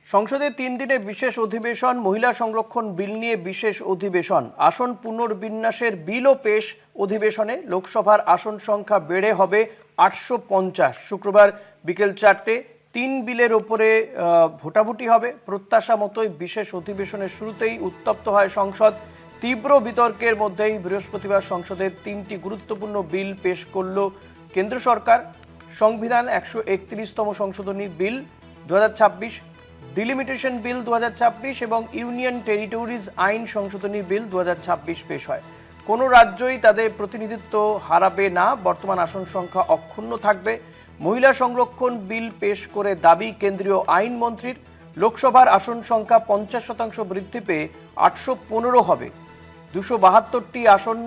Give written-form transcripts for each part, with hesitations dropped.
সংসদে 3 দিনে বিশেষ অধিবেশন, মহিলা সংরক্ষণ বিল নিয়ে বিশেষ অধিবেশন, আসন পুনর্বিন্যাসের বিলও পেশ অধিবেশনে। লোকসভার আসন সংখ্যা বেড়ে হবে 850। শুক্রবার বিকেল 4টে 3 বিলের ওপরে ভোটাভুটি হবে। প্রত্যাশা মতোই বিশেষ অধিবেশনের শুরুতেই উত্তপ্ত হয় সংসদ। তীব্র বিতর্কের মধ্যেই বৃহস্পতিবার সংসদের 3টি গুরুত্বপূর্ণ বিল পেশ করল কেন্দ্র সরকার। সংবিধান 131তম সংশোধনী বিল 2026, ডিলিমিটেশন বিল 2026 এবং ইউনিয়ন টেরিটরিজ আইন সংশোধনী বিল 2026 পেশ হয়। কোনো রাজ্যই তাদের প্রতিনিধিত্ব হারাবে না, বর্তমান আসন সংখ্যা অক্ষুণ্ণ থাকবে। মহিলা সংরক্ষণ বিল পেশ করে দাবি কেন্দ্রীয় আইনমন্ত্রীর, লোকসভার আসন সংখ্যা 50% বৃদ্ধি পেয়ে 815 হবে। 272টি আসন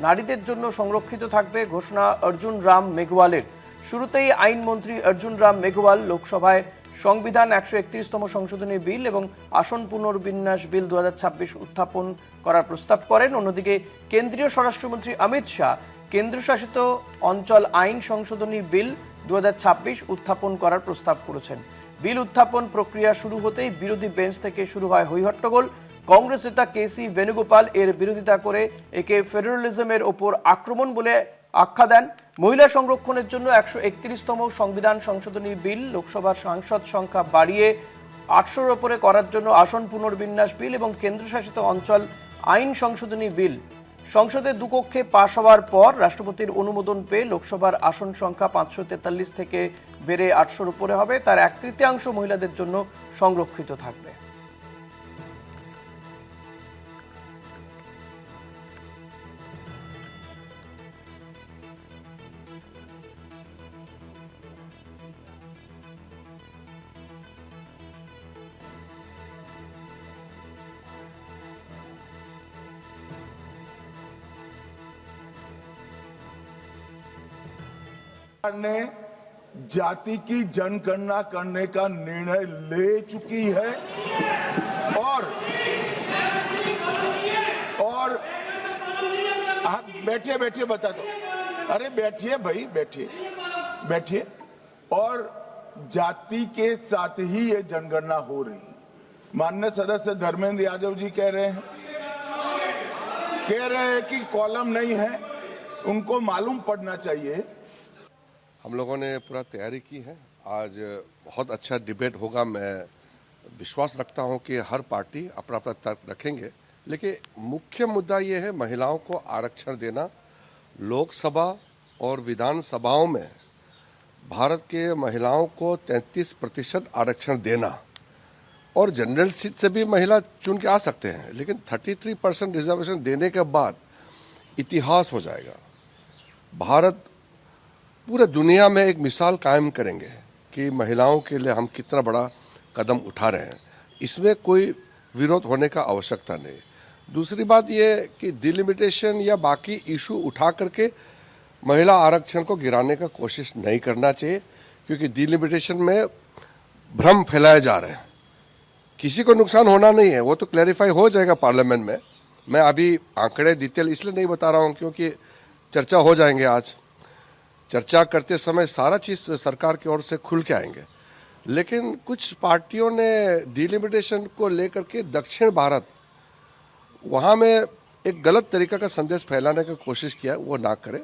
নারীদের জন্য সংরক্ষিত থাকবে, ঘোষণা অর্জুন রাম মেঘওয়ালের। শুরুতেই আইনমন্ত্রী অর্জুন রাম মেঘওয়াল লোকসভায় সংবিধান 131তম সংশোধনী বিল এবং আসন পুনর্বিন্যাস বিল 2026 উত্থাপন করার প্রস্তাব করেন। অন্যদিকে কেন্দ্রীয় স্বরাষ্ট্রমন্ত্রী অমিত শাহ কেন্দ্রশাসিত অঞ্চল আইন সংশোধনী বিল 2026 উত্থাপন করার প্রস্তাব করেছেন। বিল উত্থাপন প্রক্রিয়া শুরু হতেই বিরোধী বেঞ্চ থেকে শুরু হয় হইহট্টগোল। কংগ্রেস নেতা কেসি বেণুগোপাল এর বিরোধিতা করে একে ফেডারেলিজমের ওপর আক্রমণ বলে আখ্যা দেন। মহিলা সংরক্ষণের জন্য 131তম সংবিধান সংশোধনী বিল লোকসভার সাংসদ সংখ্যা বাড়িয়ে 800-র ওপরে করার জন্য আসন পুনর্বিন্যাস বিল এবং কেন্দ্রশাসিত অঞ্চল আইন সংশোধনী বিল সংসদে দুকক্ষে পাশ হওয়ার পর রাষ্ট্রপতির অনুমোদন পেয়ে লোকসভার আসন সংখ্যা 543 থেকে বেড়ে 800-র উপরে হবে। তার 1/3 মহিলাদের জন্য সংরক্ষিত থাকবে। ने जाति की जनगणना करने का निर्णय ले चुकी है और आप बैठिए बैठिए बता दो। अरे बैठिए भाई, बैठिए बैठिए। और जाति के साथ ही ये जनगणना हो रही है। माननीय सदस्य धर्मेंद्र यादव जी कह रहे हैं कि कॉलम नहीं है, उनको मालूम पड़ना चाहिए। हम लोगों ने पूरा तैयारी की है। आज बहुत अच्छा डिबेट होगा। मैं विश्वास रखता हूं कि हर पार्टी अपना अपना तर्क रखेंगे, लेकिन मुख्य मुद्दा ये है महिलाओं को आरक्षण देना। लोकसभा और विधानसभाओं में भारत के महिलाओं को 33% आरक्षण देना और जनरल सीट से भी महिला चुन के आ सकते हैं, लेकिन 33% रिजर्वेशन देने के बाद इतिहास हो जाएगा। भारत पूरे दुनिया में एक मिसाल कायम करेंगे कि महिलाओं के लिए हम कितना बड़ा कदम उठा रहे हैं। इसमें कोई विरोध होने का आवश्यकता नहीं। दूसरी बात यह कि डिलिमिटेशन या बाकी इशू उठा करके महिला आरक्षण को गिराने का कोशिश नहीं करना चाहिए, क्योंकि डिलिमिटेशन में भ्रम फैलाए जा रहे हैं। किसी को नुकसान होना नहीं है, वो तो क्लैरिफाई हो जाएगा पार्लियामेंट में। मैं अभी आंकड़े डिटेल इसलिए नहीं बता रहा हूँ क्योंकि चर्चा हो जाएंगे। आज चर्चा करते समय सारा चीज सरकार की ओर से खुल के आएंगे, लेकिन कुछ पार्टियों ने डिलिमिटेशन को लेकर के दक्षिण भारत वहां में एक गलत तरीका का संदेश फैलाने की कोशिश किया, वो ना करें।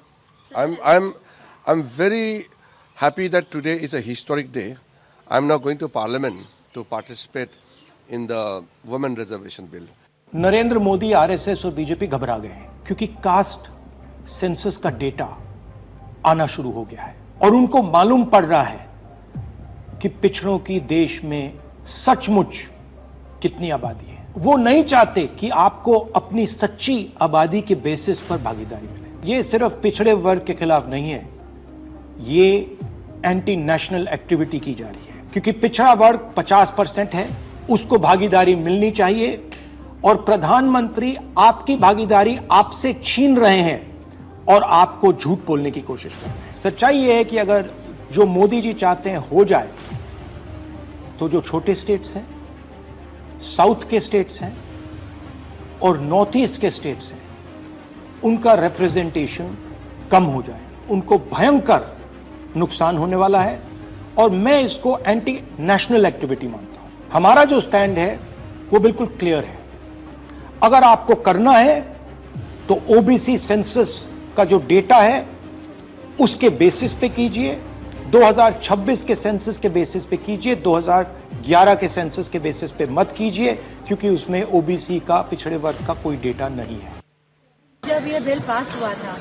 I am very happy that today is a historic day. I am now going to parliament to participate in the women reservation bill. Narendra Modi, RSS और बीजेपी घबरा गए हैं क्योंकि कास्ट सेंसस का डेटा आना शुरू हो गया है और उनको मालूम पड़ रहा है कि पिछड़ों की देश में सचमुच कितनी आबादी है। वो नहीं चाहते कि आपको अपनी सच्ची आबादी के बेसिस पर भागीदारी मिले। ये सिर्फ पिछड़े वर्ग के खिलाफ नहीं है, ये एंटी नेशनल एक्टिविटी की जा रही है, क्योंकि पिछड़ा वर्ग 50% है, उसको भागीदारी मिलनी चाहिए और प्रधानमंत्री आपकी भागीदारी आपसे छीन रहे हैं और आपको झूठ बोलने की कोशिश कर रहे हैं। सच्चाई यह है कि अगर जो मोदी जी चाहते हैं हो जाए, तो जो छोटे स्टेट्स हैं, साउथ के स्टेट्स हैं और नॉर्थ ईस्ट के स्टेट्स हैं, उनका रिप्रेजेंटेशन कम हो जाए। उनको भयंकर नुकसान होने वाला है और मैं इसको एंटी नेशनल एक्टिविटी मानता हूं। हमारा जो स्टैंड है वो बिल्कुल क्लियर है। अगर आपको करना है तो ओबीसी सेंसस का जो डेटा है उसके बेसिस पे कीजिए, 2026 के सेंसस के बेसिस पे कीजिए, 2011 के सेंसस के बेसिस पे मत कीजिए, क्योंकि उसमें ओबीसी का, पिछड़े वर्ग का कोई डेटा नहीं है। जब ये बिल पास हुआ था,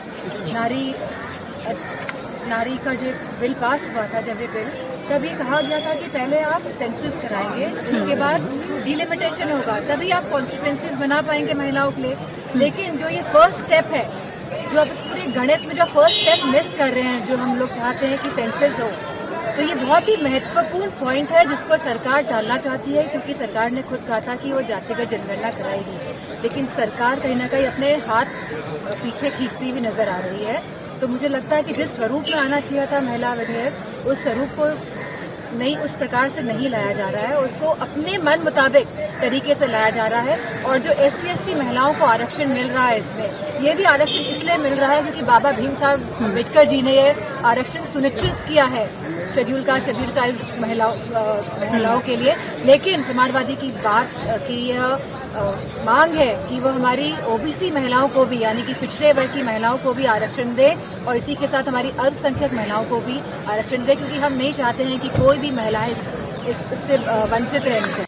नारी का जो बिल पास हुआ था, जब ये बिल, तब ये कहा गया था कि पहले आप सेंसस कराएंगे, उसके बाद डिलिमिटेशन होगा, तभी आप कॉन्स्टिट्यूएंसीज बना पाएंगे महिलाओं के लिए। लेकिन जो ये फर्स्ट स्टेप है, जो आप इस पूरे गणित में जो फर्स्ट स्टेप मिस कर रहे हैं, जो हम लोग चाहते हैं कि सेंसस हो, तो ये बहुत ही महत्वपूर्ण पॉइंट है जिसको सरकार टालना चाहती है, क्योंकि सरकार ने खुद कहा था कि वो जातिगत जनगणना कराएगी, लेकिन सरकार कहीं ना कहीं अपने हाथ पीछे खींचती हुई नजर आ रही है। तो मुझे लगता है कि जिस स्वरूप में आना चाहिए था महिला विधेयक, उस स्वरूप को नहीं, उस प्रकार से नहीं लाया जा रहा है, उसको अपने मन मुताबिक तरीके से लाया जा रहा है। और जो SC/ST महिलाओं को आरक्षण मिल रहा है, इसमें ये भी आरक्षण इसलिए मिल रहा है क्योंकि बाबा भीमराव अम्बेडकर जी ने ये आरक्षण सुनिश्चित किया है शेड्यूल ट्राइब महिलाओं के लिए। लेकिन समाजवादी की बात की यह मांग है कि वो हमारी ओबीसी महिलाओं को भी, यानी कि पिछड़े वर्ग की महिलाओं को भी आरक्षण दे, और इसी के साथ हमारी अल्पसंख्यक महिलाओं को भी आरक्षण दे, क्योंकि हम नहीं चाहते हैं कि कोई भी महिलाएं इससे वंचित रहनी चाहिए।